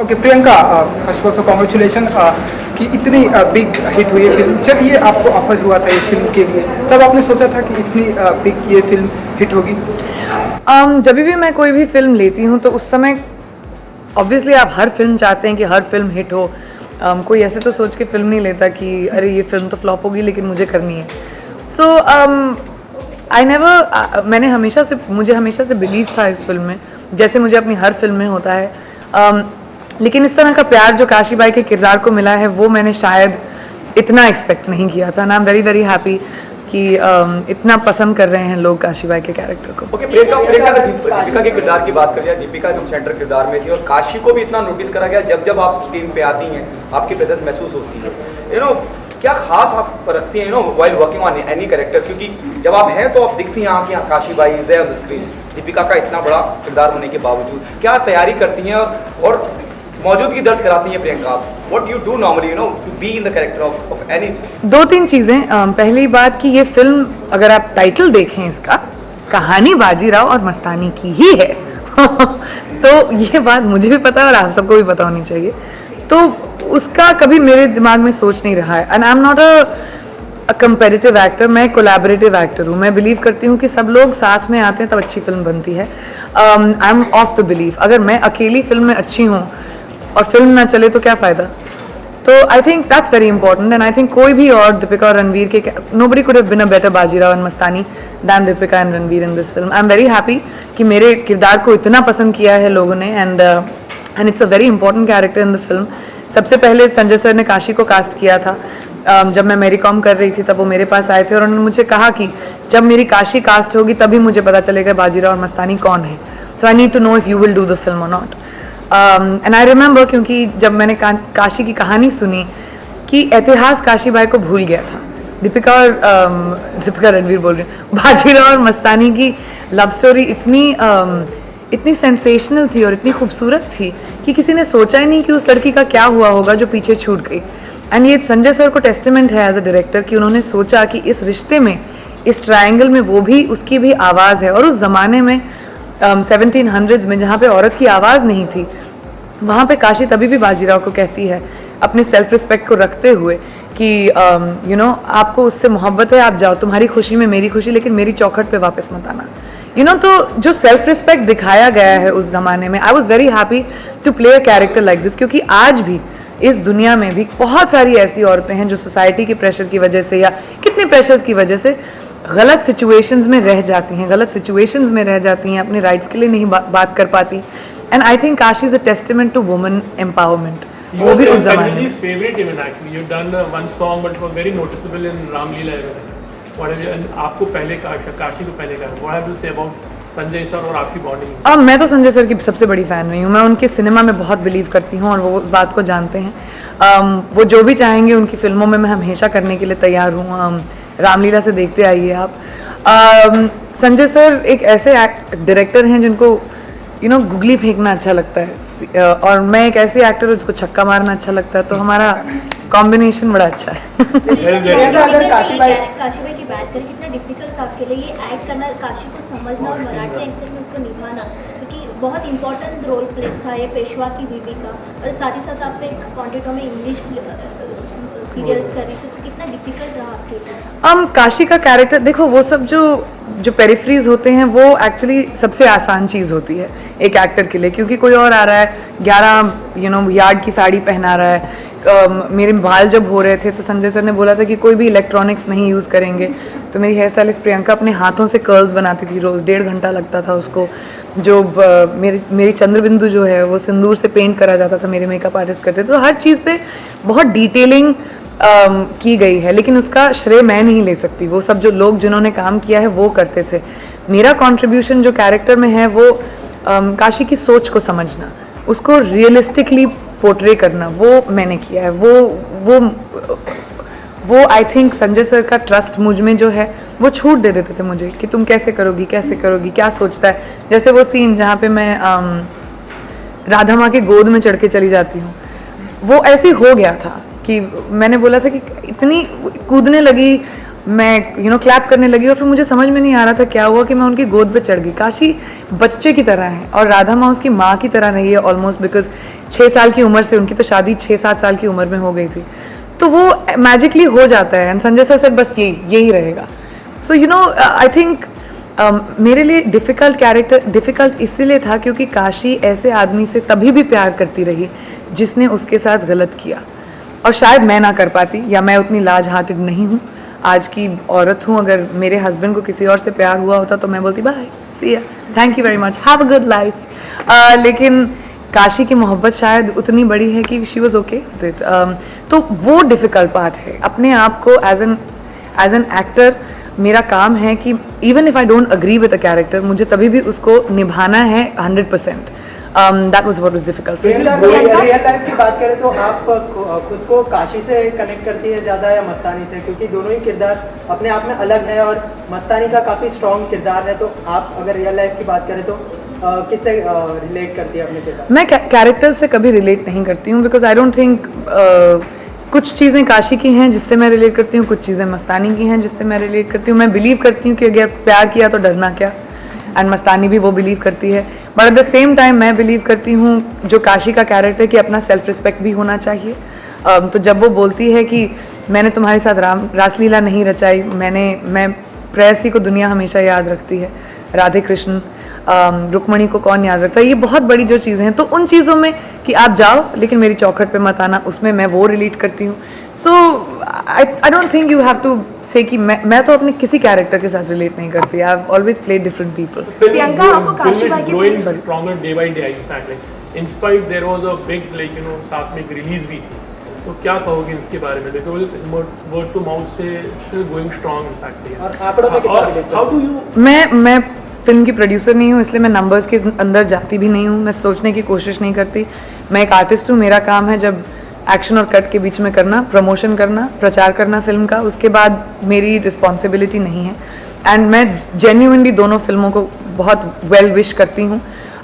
Okay Priyanka, first of all congratulation कि इतनी big hit हुई है फिल्म। जब ये आपको ऑफर हुआ था इस फिल्म के लिए, तब आपने सोचा था कि इतनी बिग ये फिल्म हिट होगी? जब भी मैं कोई भी फिल्म लेती हूँ तो उस समय ऑब्वियसली आप हर फिल्म चाहते हैं कि हर फिल्म हिट हो। कोई ऐसे तो सोच के फिल्म नहीं लेता कि अरे ये फिल्म तो फ्लॉप होगी लेकिन मुझे करनी है। सो आई नेवर मुझे हमेशा से बिलीव था इस फिल्म में, जैसे मुझे अपनी हर फिल्म में होता है। लेकिन इस तरह का प्यार जो काशी बाई के किरदार को मिला है वो मैंने शायद इतना एक्सपेक्ट नहीं किया था। आई एम वेरी वेरी हैप्पी कि इतना पसंद कर रहे हैं लोग काशी बाई के कैरेक्टर को। ओके दीपिका के किरदार की बात करिए। दीपिका तुम सेंटर किरदार में थी और काशी को भी इतना नोटिस करा गया। जब जब आप स्क्रीन पे आती हैं आपकी प्रेजेंस महसूस होती है। क्या खास आप रखती हैं while working on any character, क्योंकि जब आप हैं तो आप दिखती हैं कि हाँ Kashi Bai is there on the screen. Deepika का इतना बड़ा किरदार होने के बावजूद क्या तैयारी करती हैं और मौजूदगी दर्ज कराती हैं Priyanka? What you do normally to be in the character of any? दो तीन चीज़ें। पहली बात कि ये फिल्म अगर आप टाइटल देखें इसका, कहानी बाजीराव और मस्तानी की ही है तो ये बात मुझे भी पता है और आप सबको भी पता होनी चाहिए। तो उसका कभी मेरे दिमाग में सोच नहीं रहा है। And I am not a competitive actor, मैं कोलैबोरेटिव एक्टर हूँ। मैं बिलीव करती हूँ कि सब लोग साथ में आते हैं तब अच्छी फिल्म बनती है। I am of the believe अगर मैं अकेली फिल्म में अच्छी हूँ और फिल्म ना चले तो क्या फ़ायदा। तो I think that's very important. And I think कोई भी और दीपिका और रणवीर के nobody could have been a better Bajirao and Mastani than Deepika and Ranveer in this film. I am very happy कि मेरे किरदार को इतना पसंद किया है लोगों ने। And it's a very important character in the film. सबसे पहले संजय सर ने काशी को कास्ट किया था। जब मैं मेरी कॉम कर रही थी तब वो मेरे पास आए थे और उन्होंने मुझे कहा कि जब मेरी काशी कास्ट होगी तभी मुझे पता चलेगा बाजीराव और मस्तानी कौन है। So I need to know if you will do the film और नॉट। एंड आई रिमेंबर, क्योंकि जब मैंने काशी की कहानी सुनी कि इतिहास काशी बाई को भूल गया था। दीपिका रणवीर बोल रही हूँ, बाजीराव और मस्तानी की लव स्टोरी इतनी सेंसेशनल थी और इतनी खूबसूरत थी कि किसी ने सोचा ही नहीं कि उस लड़की का क्या हुआ होगा जो पीछे छूट गई। एंड ये संजय सर को टेस्टिमेंट है एज अ डायरेक्टर कि उन्होंने सोचा कि इस रिश्ते में, इस ट्रायंगल में वो भी, उसकी भी आवाज़ है। और उस ज़माने में 1700s में जहाँ पे औरत की आवाज़ नहीं थी, वहाँ पे काशी तभी भी बाजीराव को कहती है अपने सेल्फ रिस्पेक्ट को रखते हुए कि आपको उससे मोहब्बत है, आप जाओ, तुम्हारी खुशी में मेरी खुशी, लेकिन मेरी चौखट पे वापस मत आना। तो जो सेल्फ रिस्पेक्ट दिखाया गया है उस ज़माने में, I was very happy to play a character like this. क्योंकि आज भी इस दुनिया में भी बहुत सारी ऐसी औरतें हैं जो सोसाइटी के प्रेशर की वजह से या कितने प्रेशर्स की वजह से गलत सिचुएशंस में रह जाती हैं, अपने राइट्स के लिए नहीं बात कर पाती। And I think Kashi is a testament to women empowerment. वो भी उस जमाने में। Favourite even actually, you've done one song but it was very noticeable in Ramlila. What have you, and आपको पहले काशी को पहले का what have you say about Sanjay sir और आपकी बॉन्डिंग? मैं तो संजय सर की सबसे बड़ी फ़ैन रही हूँ। मैं उनके सिनेमा में बहुत बिलीव करती हूँ और वो उस बात को जानते हैं। वो जो भी चाहेंगे उनकी फिल्मों में मैं हमेशा करने के लिए तैयार हूँ। रामलीला से देखते आइए आप। संजय सर एक ऐसे डायरेक्टर हैं जिनको गुगली फेंकना अच्छा लगता है और मैं एक ऐसे एक्टर हूँ जिसको छक्का मारना अच्छा लगता है। तो हमारा कॉम्बिनेशन बड़ा अच्छा है। काशी बाई की बात करें, कितना डिफिकल्ट था आपके लिए ये एक्ट करना, काशी को समझना और मराठी एक्सेंट में उसको निभाना, क्योंकि बहुत इंपॉर्टेंट रोल प्ले था ये पेशवा की बीवी का। और साथ ही साथ आप एक क्वांटिटी में इंग्लिश सीरियल्स कर रही थी, तो कितना डिफिकल्ट रहा आपके लिए? काशी का कैरेक्टर देखो, वो सब जो पेरिफ्रीज होते हैं वो एक्चुअली सबसे आसान चीज़ होती है एक एक्टर के लिए। क्योंकि कोई और आ रहा है 11 यार्ड की साड़ी पहना रहा है। मेरे बाल जब हो रहे थे तो संजय सर ने बोला था कि कोई भी इलेक्ट्रॉनिक्स नहीं यूज़ करेंगे। तो मेरी हेयर स्टाइलिस्ट प्रियंका अपने हाथों से कर्ल्स बनाती थी रोज़, 1.5 घंटा लगता था उसको। जो मेरी चंद्रबिंदु जो है वो सिंदूर से पेंट करा जाता था, मेरे मेकअप आर्टिस्ट करते थे। तो हर चीज़ पे बहुत डिटेलिंग की गई है, लेकिन उसका श्रेय मैं नहीं ले सकती। वो सब जो लोग जिन्होंने काम किया है वो करते थे। मेरा कंट्रीब्यूशन जो कैरेक्टर में है वो काशी की सोच को समझना, उसको रियलिस्टिकली पोर्ट्रे करना, वो मैंने किया है। वो आई थिंक संजय सर का ट्रस्ट मुझ में जो है वो छूट दे देते थे मुझे कि तुम कैसे करोगी, क्या सोचता है। जैसे वो सीन जहाँ पे मैं राधा माँ के गोद में चढ़ के चली जाती हूँ, वो ऐसे हो गया था कि मैंने बोला था कि इतनी कूदने लगी मैं क्लैप करने लगी और फिर मुझे समझ में नहीं आ रहा था क्या हुआ कि मैं उनकी गोद पे चढ़ गई। काशी बच्चे की तरह है और राधा माँ उसकी माँ की तरह नहीं है ऑलमोस्ट, बिकॉज 6 साल की उम्र से, उनकी तो शादी 6-7 साल की उम्र में हो गई थी, तो वो मैजिकली हो जाता है। एंड संजय सर बस यही रहेगा। सो आई थिंक मेरे लिए डिफ़िकल्ट इसीलिए था क्योंकि काशी ऐसे आदमी से तभी भी प्यार करती रही जिसने उसके साथ गलत किया, और शायद मैं ना कर पाती, या मैं उतनी लार्ज हार्टेड नहीं हूँ, आज की औरत हूँ। अगर मेरे हस्बैंड को किसी और से प्यार हुआ होता तो मैं बोलती बाय, सी या, thank you very much, have a good life. लेकिन काशी की मोहब्बत शायद उतनी बड़ी है कि she was okay with it. तो वो डिफ़िकल्ट पार्ट है। अपने आप को एज एन एक्टर मेरा काम है कि even if I don't agree with a character, मुझे तभी भी उसको निभाना है 100%। That was what was difficult. Real life की बात करें तो आप खुद को काशी से कनेक्ट करती है ज़्यादा या मस्तानी से, क्योंकि दोनों ही किरदार अपने आप में अलग है और मस्तानी का काफ़ी स्ट्रॉन्ग किरदार है, तो आप अगर रियल लाइफ की बात करें तो किससे रिलेट करती है अपने किरदार? मैं कैरेक्टर्स से कभी रिलेट नहीं करती हूँ, बिकॉज आई डोंट थिंक कुछ चीज़ें काशी की हैं जिससे मैं रिलेट करती हूँ, कुछ चीज़ें मस्तानी की हैं जिससे मैं रिलेट करती हूँ। मैं बिलीव करती हूँ कि अगर प्यार किया तो डरना क्या, एंड मस्तानी भी वो बिलीव करती है। But at the same time मैं बिलीव करती हूँ जो काशी का कैरेक्टर कि अपना सेल्फ रिस्पेक्ट भी होना चाहिए। तो जब वो बोलती है कि मैंने तुम्हारे साथ रासलीला नहीं रचाई, मैं प्रेयसी को दुनिया हमेशा याद रखती है, राधे कृष्ण रुक्मणी को कौन याद रखता है, ये बहुत बड़ी जो चीज़ें हैं, तो उन चीज़ों में कि आप जाओ लेकिन मेरी चौखट पे मत आना, उसमें मैं वो रिलेट करती हूँ। So I don't think you have to say कि मैं तो अपने किसी कैरेक्टर के साथ रिलेट नहीं करती। I have always played different people. Priyanka, आपको काशी भाई के stronger day by day, in fact, like, in spite there was a big, like, साथ में एक रिलीज भी थी, तो क्या कहोगे इसके बारे में? बिकॉज वर्ड टू माउथ से still going strong, in fact, और आंकड़ों पे कितना relate how do you मैं फिल्म की प्रोड्यूसर नहीं हूँ, इसलिए मैं नंबर्स के अंदर जाती भी नहीं हूँ, मैं सोचने की कोशिश नहीं करती। मैं एक आर्टिस्ट हूँ, मेरा काम है जब एक्शन और कट के बीच में करना, प्रमोशन करना, प्रचार करना फिल्म का, उसके बाद मेरी रिस्पॉन्सिबिलिटी नहीं है। एंड मैं जेन्युइनली दोनों फिल्मों को बहुत वेल विश करती हूँ,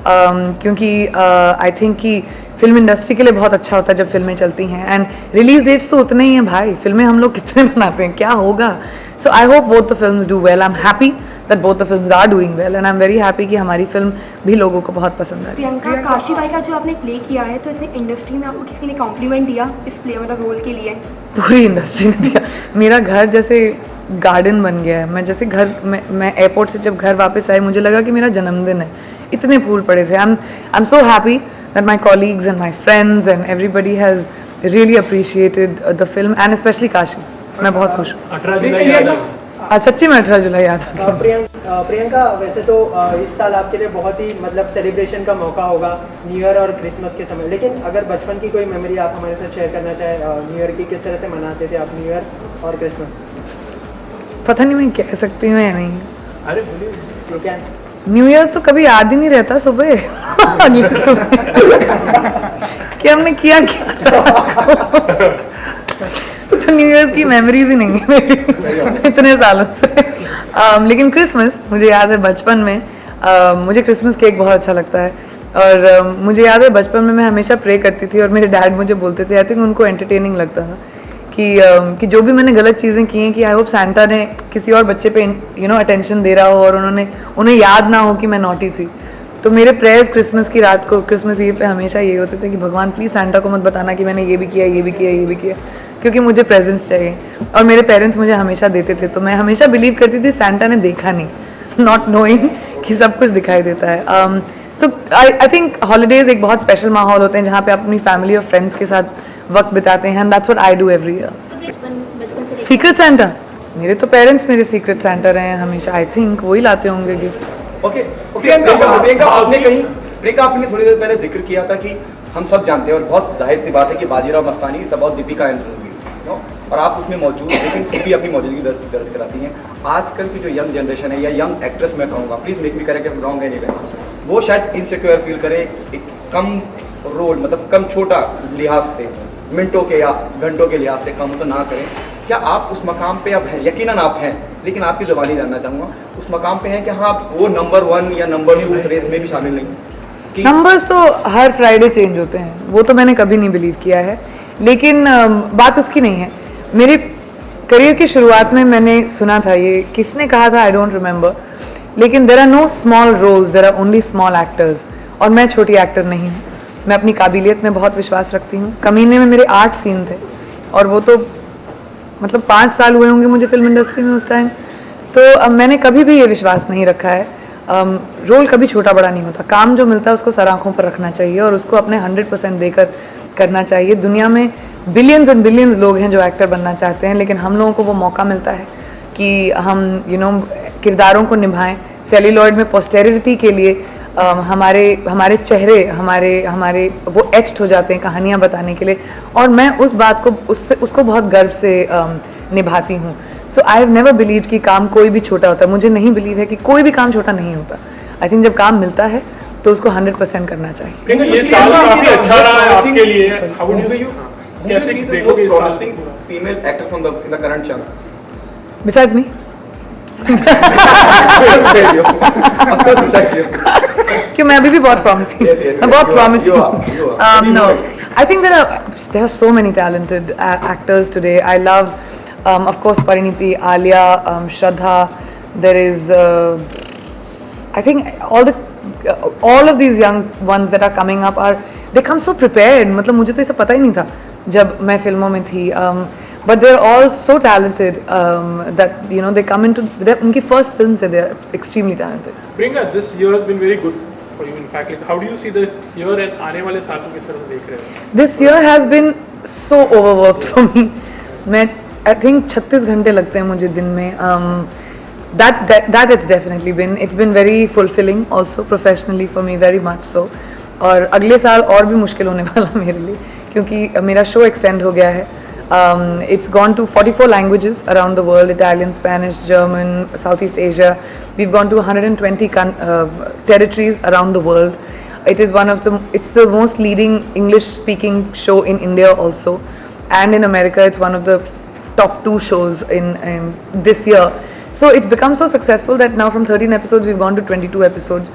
क्योंकि आई थिंक कि फिल्म इंडस्ट्री के लिए बहुत अच्छा होता है जब फिल्में चलती हैं। एंड रिलीज डेट्स तो उतने ही हैं भाई, फिल्में हम लोग कितने बनाते हैं, क्या होगा। So I hope both the films do well. I am happy that both the films are doing well and I'm very happy कि हमारी फिल्म भी लोगों को बहुत पसंद आ रही है। प्रियंका, काशी भाई का जो आपने प्ले किया है, तो इसे इंडस्ट्री में आपको किसी ने कॉम्प्लीमेंट दिया इस प्ले मतलब रोल के लिए? पूरी इंडस्ट्री ने दिया। मेरा घर जैसे गार्डन बन गया है। मैं जैसे मैं एयरपोर्ट से जब घर वापस आई, मुझे लगा कि मेरा जन्मदिन है, इतने फूल पड़े थे। I am so happy that my colleagues and my friends and everybody has really appreciated the film and especially Kashi. मैं बहुत खुश हूँ। 18 जुलाई याद आ गई। सच्ची में 18 जुलाई याद आ गया। प्रियंका, वैसे तो इस साल आपके लिए बहुत ही मतलब सेलिब्रेशन का मौका होगा न्यू ईयर और क्रिसमस के समय, लेकिन अगर बचपन की कोई मेमोरी आप हमारे साथ शेयर करना चाहें न्यू ईयर की, किस तरह से मनाते थे आप न्यू ईयर और क्रिसमस? पता नहीं मैं कह सकती हूँ या नहीं। अरे बोलिए। You can. न्यू ईयर तो कभी याद ही नहीं रहता सुबह अगले सुबह कि हमने किया क्या। तो न्यू ईयर्स की मेमोरीज ही नहीं है मेरी इतने सालों से। लेकिन क्रिसमस मुझे याद है बचपन में, मुझे क्रिसमस केक बहुत अच्छा लगता है, और मुझे याद है बचपन में मैं हमेशा प्रे करती थी और मेरे डैड मुझे बोलते थे, आई थिंक उनको एंटरटेनिंग लगता था कि जो भी मैंने गलत चीज़ें की हैं कि आई होप सैंटा ने किसी और बच्चे पे अटेंशन दे रहा हो और उन्हें याद ना हो कि मैं नॉटी थी। तो मेरे प्रेयर्स क्रिसमस की रात को, क्रिसमस ईव पे हमेशा ये होते थे कि भगवान प्लीज़ सैंटा को मत बताना कि मैंने ये भी किया, ये भी किया, ये भी किया, क्योंकि मुझे प्रेजेंट्स चाहिए। और मेरे पेरेंट्स मुझे हमेशा देते थे, तो मैं हमेशा बिलीव करती थी सैंटा ने देखा नहीं, नॉट नोइंग कि सब कुछ दिखाई देता है। सो आई थिंक हॉलीडेज एक बहुत स्पेशल माहौल होते हैं जहाँ पे आप अपनी फैमिली और फ्रेंड्स के साथ वक्त बिताते हैं, and that's what I do every year. तो बचपन से सीक्रेट सैंटा, मेरे तो पेरेंट्स मेरे सीक्रेट सैंटा रहे हैं हमेशा। आई थिंक वही लाते होंगे गिफ्ट्स। ओके प्रियंका, आपने थोड़ी देर पहले जिक्र किया था कि हम सब जानते हैं और बहुत जाहिर सी बात है कि Bajirao Mastani is about Deepika and Ranveer, और आप उसमें मौजूद, लेकिन फिर भी अपनी मौजूदगी दर्ज कराती हैं। आजकल की जो यंग जनरेशन है या यंग एक्ट्रेस मैं कहूँगा, please make me correct, wrong है नहीं, वो शायद इनसिक्योर फील करे एक कम रोल, मतलब कम छोटा लिहाज से, मिनटों के या घंटों के लिहाज से कम तो ना करें। क्या आप उस मकाम पे अब हैं? यकीनन आप हैं, लेकिन आपकी ज़बानी जानना चाहूँगा, उस मकाम पे हैं कि हाँ वो नंबर 1 या नंबर 2 उस रेस में भी शामिल नहीं? नंबर्स तो हर फ्राइडे चेंज होते हैं, वो तो मैंने कभी नहीं बिलीव किया है, लेकिन बात उसकी नहीं है। मेरे करियर की शुरुआत में मैंने सुना था, ये किसने कहा था आई डोंट रिमेंबर, लेकिन there are no small roles, there are only small actors. और मैं छोटी एक्टर नहीं हूँ, मैं अपनी काबिलियत में बहुत विश्वास रखती हूँ। कमीने में मेरे 8 सीन थे और वो तो मतलब 5 साल हुए होंगे मुझे फिल्म इंडस्ट्री में उस टाइम। तो मैंने कभी भी ये विश्वास नहीं रखा है, रोल कभी छोटा बड़ा नहीं होता, काम जो मिलता है उसको सर आँखों पर रखना चाहिए और उसको अपने 100% देकर करना चाहिए। दुनिया में बिलियंस एंड बिलियंस लोग हैं जो एक्टर बनना चाहते हैं, लेकिन हम लोगों को वो मौका मिलता है कि हम किरदारों को निभाएं। सेल्यूलॉइड में पोस्टेरिटी के लिए हमारे चेहरे हमारे वो एच्ड हो जाते हैं कहानियाँ बताने के लिए, और मैं उस बात को उसको बहुत गर्व से निभाती हूँ। So I have never believe कि काम कोई भी छोटा होता है। मुझे नहीं बिलीव है कि कोई भी काम छोटा नहीं होता। आई थिंक जब काम मिलता है तो उसको 100% करना चाहिए। ये साल काफी अच्छा रहा है आपके लिए। How would you कैसे देखोगे इस साल? Female actor from the in the current chunk? Besides me? कि मैं अभी भी बहुत प्रॉमिसिंग, मैं बहुत promising. No, I think there are so many talented actors today. I love of course Parineeti, Alia, Shraddha. There is I think all of these young ones that are coming up are, they come so prepared. मतलब मुझे तो इसे पता ही नहीं था जब मैं फिल्मों में थी, but they're all so talented that they come into उनकी first film से they are extremely talented. Priyanka, this year has been very good for you. In fact, like, how do you see this year and आने वाले साल को किस तरह देख रहे हैं? This year has been so overworked for me. मैं I think 36 घंटे लगते हैं मुझे दिन में. That it's definitely been. It's been very fulfilling also professionally for me, very much so. और अगले साल और भी मुश्किल होने वाला मेरे लिए, क्योंकि मेरा शो एक्सटेंड हो गया है. It's gone to 44 languages around the world: Italian, Spanish, German, Southeast Asia. We've gone to 120 territories around the world. It's the most leading English-speaking show in India also, and in America it's one of the top 2 shows in this year. So it's become so successful that now from 13 episodes we've gone to 22 episodes.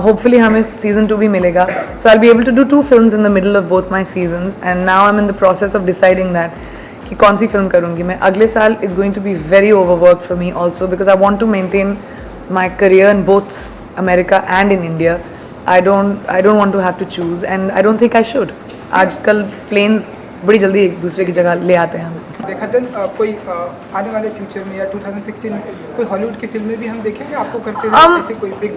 Hopefully हमें season 2 भी मिलेगा. So I'll be able to do 2 films in the middle of both my seasons, and now I'm in the process of deciding that कि कौन सी film करूँगी मैं. अगले साल is going to be very overworked for me also, because I want to maintain my career in both America and in India. I don't want to have to choose, and I don't think I should. आजकल planes बड़ी जल्दी एक दूसरे की जगह ले आते हैं हमें. देखा देन कोई आने वाले फ्यूचर में या 2016 में कोई हॉलीवुड की फिल्में भी हम देखेंगे आपको करते हुए, ऐसे कोई बिग?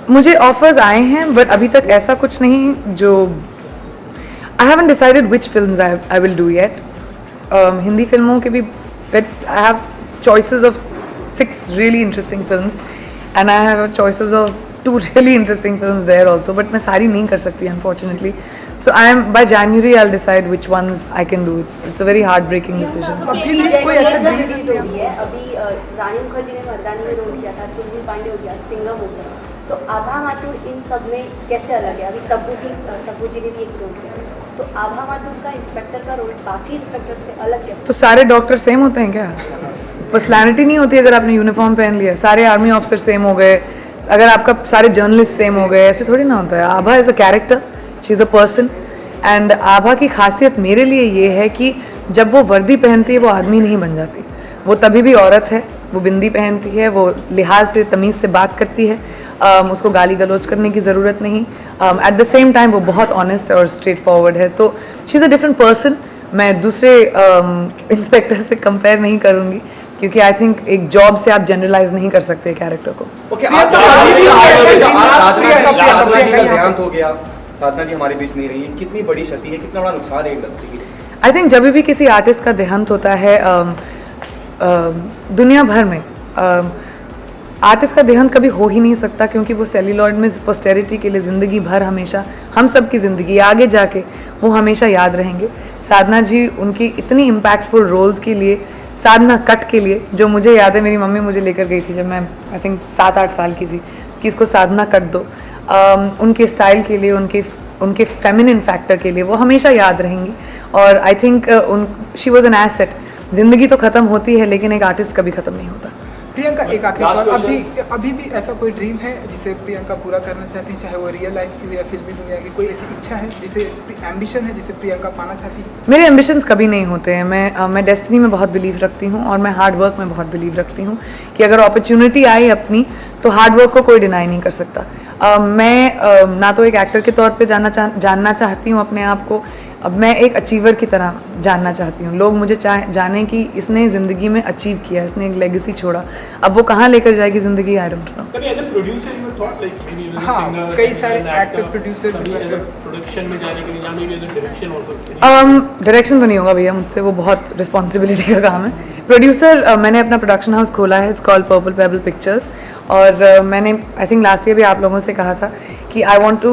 मुझे ऑफर्स आए हैं, बट अभी तक ऐसा कुछ नहीं जो I haven't decided which films I will do yet. Hindi फिल्मों के भी I have choices of 6 really interesting films, and I have choices of 2 really interesting films there also, but मैं सारी नहीं कर सकती unfortunately. So by January I'll decide which ones I can do. It's a very heartbreaking decision. कोई ऐसा release हो गई है अभी. रानी मुखर्जी ने मर्दानी में रोल किया था, चुन्नी पांडे हो गया, सिंघम हो गया, तो आभा माथुर इन सब में कैसे अलग है? अभी तब्बू जी ने भी एक रोल किया, तो आभा माथुर का इंस्पेक्टर का रोल बाकी इंस्पेक्टर से अलग कैसे? तो सारे डॉक्टर सेम होते हैं क्या? पर्सनैलिटी नहीं होती अगर आपने यूनिफॉर्म पहन लिया? सारे आर्मी ऑफिसर सेम हो गए, अगर आपका सारे जर्नलिस्ट सेम हो गए? ऐसे थोड़ी ना होता है. Abha is a character, she is a person, and Abha की खासियत मेरे लिए ये है कि जब वो वर्दी पहनती है वो आदमी नहीं बन जाती. वो तभी भी औरत है, वो बिंदी पहनती है, वो लिहाज से तमीज़ से बात करती है, उसको गाली गलौज करने की ज़रूरत नहीं. एट द सेम टाइम वो बहुत ऑनेस्ट और स्ट्रेट फॉरवर्ड है. तो she is a different person. मैं दूसरे इंस्पेक्टर से कंपेयर नहीं करूँगी, क्योंकि आई थिंक एक जॉब से आप जनरलाइज नहीं कर सकते कैरेक्टर को. देहांत हो गया, साधना जी हमारे बीच नहीं रही, कितनी बड़ी क्षति है, कितना बड़ा नुकसान है इंडस्ट्री की? आई थिंक जब भी किसी आर्टिस्ट का देहांत होता है दुनिया भर में, आर्टिस्ट का देहांत कभी हो ही नहीं सकता, क्योंकि वो सेल्यूलॉइड में पोस्टेरिटी के लिए ज़िंदगी भर हमेशा, हम सब की ज़िंदगी आगे जाके वो हमेशा याद रहेंगे. साधना जी उनकी इतनी इम्पैक्टफुल रोल्स के लिए, साधना कट के लिए, जो मुझे याद है मेरी मम्मी मुझे लेकर गई थी जब मैं आई थिंक 7-8 साल की थी, कि इसको साधना कट दो. उनके स्टाइल के लिए, उनके फेमिनिन फैक्टर के लिए वो हमेशा याद रहेंगी. और I think she was an asset. ज़िंदगी तो ख़त्म होती है, लेकिन एक आर्टिस्ट कभी ख़त्म नहीं होता. प्रियंका एक आखिरी Last सवाल, question. अभी भी ऐसा कोई ड्रीम है जिसे प्रियंका पूरा करना चाहती है, चाहे वो रियल लाइफ की हो या फिल्मी दुनिया की, कोई ऐसी इच्छा है जिसे एम्बिशन है जिसे प्रियंका पाना चाहती है? मेरे एम्बिशंस कभी नहीं होते हैं। मैं डेस्टिनी में बहुत बिलीव रखती हूँ और मैं हार्ड वर्क में बहुत बिलीव रखती हूँ कि अगर अपॉर्चुनिटी आई अपनी तो हार्ड वर्क को कोई डिनाई नहीं कर सकता। मैं ना तो एक एक्टर के तौर पे जानना चाहती हूँ अपने आप को, अब मैं एक अचीवर की तरह जानना चाहती हूँ। लोग मुझे जाने कि इसने ज़िंदगी में अचीव किया, इसने एक लेगेसी छोड़ा। अब वो कहाँ लेकर जाएगी ज़िंदगी, आई डोंट नो। कभी as a producer you thought like maybe as a हाँ, singer, कई सारे as an actor, producer, कभी एज अ director. प्रोडक्शन में जाने के लिए या maybe as a direction also? Direction तो नहीं होगा भैया मुझसे, वो बहुत रिस्पॉन्सिबिलिटी का काम है। प्रोड्यूसर मैंने अपना प्रोडक्शन हाउस खोला है, it's called purple payable pictures. और मैंने आई थिंक लास्ट ईयर भी आप लोगों से कहा था कि I want to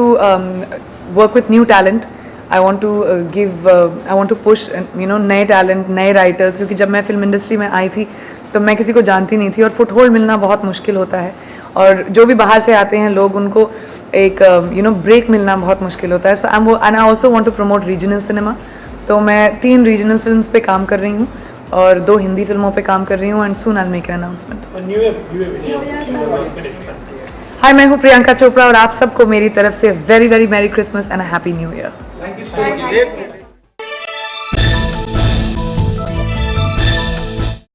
work with new talent, I want to push नए टैलेंट, नए राइटर्स, क्योंकि जब मैं फिल्म इंडस्ट्री में आई थी तो मैं किसी को जानती नहीं थी और फुटहोल्ड मिलना बहुत मुश्किल होता है। और जो भी बाहर से आते हैं लोग, उनको एक ब्रेक मिलना बहुत मुश्किल होता है। So and I also want to promote regional cinema. तो मैं 3 रीजनल फिल्म्स पे काम कर रही हूँ और 2 हिंदी फिल्मों पे काम कर रही हूँ, and soon I make an announcement. New year hi, मैं हूँ प्रियंका चोपड़ा और आप सबको मेरी तरफ से very very merry Christmas and happy new year. Thank you so much.